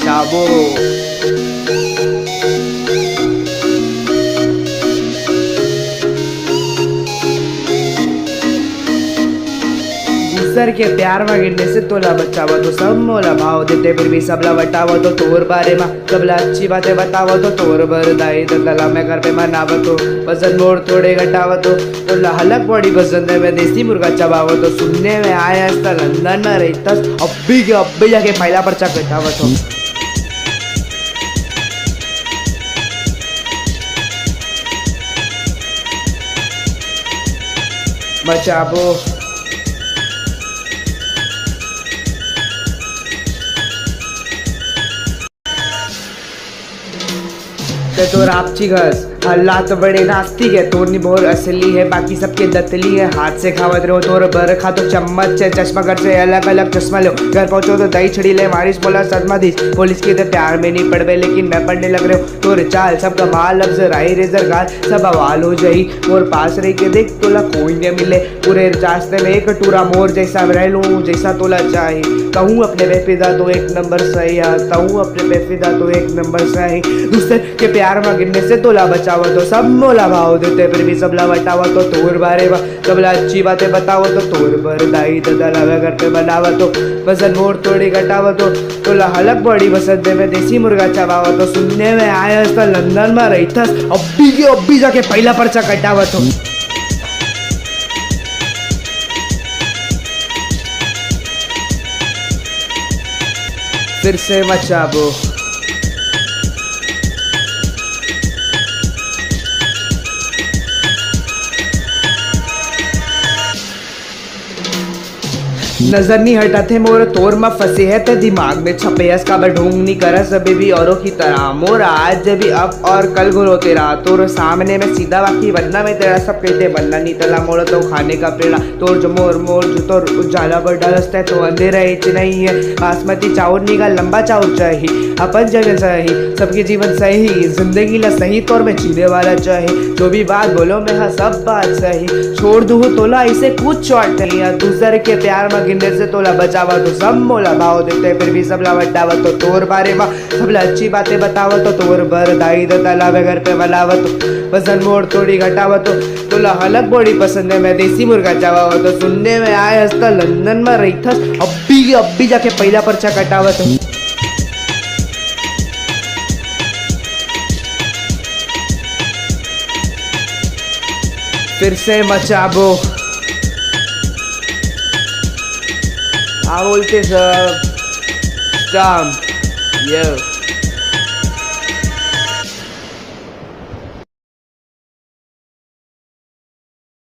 बचावो। दूसर के प्यार में गिरने से तोला बचावा तो सब मोला भाव देते, फिर भी सबला बटावा तो तोर बारे में सबला अच्छी बातें बतावा तो तोर बर दाई दला मैं घर पे मनावा तो वजन मोड़ थोड़े घटावा तो तोला हलक बड़ी पसंद है, मैं देसी मुर्गा चबावा तो सुनने में आया था लंदन में रहता अब्बी के अब्बी जाके पहला पर्चा कटावा तो बचावो। तो रापची घस अल्लाह तो बड़े नास्तिक है, तोरनी बहुत असली है, बाकी सबके दतली है। हाथ से खावत रहो तोर बर खा तो चम्मच है, चश्मा घर से अलग अलग चश्मा लो, घर पहुंचो तो दही छड़ी ले मारिश बोला सदमा दीस। पुलिस के तो प्यार में नहीं पड़वे लेकिन मैं पढ़ने लग रहे हो, तोर चाल सब कमाल लफ्ज राई रेजर गाल सब अवाल हो जाई। मोर पास रही के देख तोला कोई नहीं मिले, पूरे रास्ते में एक टूरा मोर जैसा रह लूँ जैसा तोला चाहे। कहूँ अपने बेफिदा तो एक नंबर सही, कहूँ अपने बेफिदा तो एक नंबर सही। दूसरे के प्यार में गिरने से तोला बचावा तो सब मोला भाव देते, फिर भी सबला बटावा तो तोर बारे में सबला अच्छी बातें बतावा तो तोर बर दाई दला घर पे बनावा तो वजन मोड़ थोड़ी घटावा तो तोला हलक बड़ी पसंद है, मैं देसी मुर्गा चबावा तो सुनने में आया था लंदन में रहता अब्बी के अब्बी जाके पहला पर्चा कटावा तो फिर से मचाबो। नजर नहीं हटाते मोर तोर में फंसे है ते दिमाग में छपे है, इसका ढोंग नहीं कर सभी भी औरों की तरह। मोर आज भी अब और कल गुरो तेरा, तोर सामने में सीधा बाकी बनना में तेरा सब कहते बनना नहीं तला। मोड़ तो खाने का पेड़ा तोर जो मोर जो तो उजाला पर डालता है तो अंधेरा हिच नहीं है। बासमती चाउर नहीं का लंबा चाउर चाहिए, अपन जगह सही सबके जीवन सही, जिंदगी ला सही तौर में जीने वाला चाहिए। जो भी बात बोलो मैं हाँ सब बात सही, छोड़ दूँ तोला इसे कुछ चोट नहीं है। दूसरे के प्यार में गिरने से तोला बचावा तो सब मोला भाव देते, फिर भी सबला बटावा तो तोर बारे में सबला अच्छी बातें बतावा तो तोर बर दाई दला घर पे बनावा तो वजन मोड़ थोड़ी घटावा तो तोला हलक बड़ी पसंद है, मैं देसी मुर्गा चबावा तो सुनने में आया हस्ता लंदन में रहता अब्बी जाके पहला पर्चा कटावा तो फिर से मचाबो। हाँ बोलते सब स्टम्प ये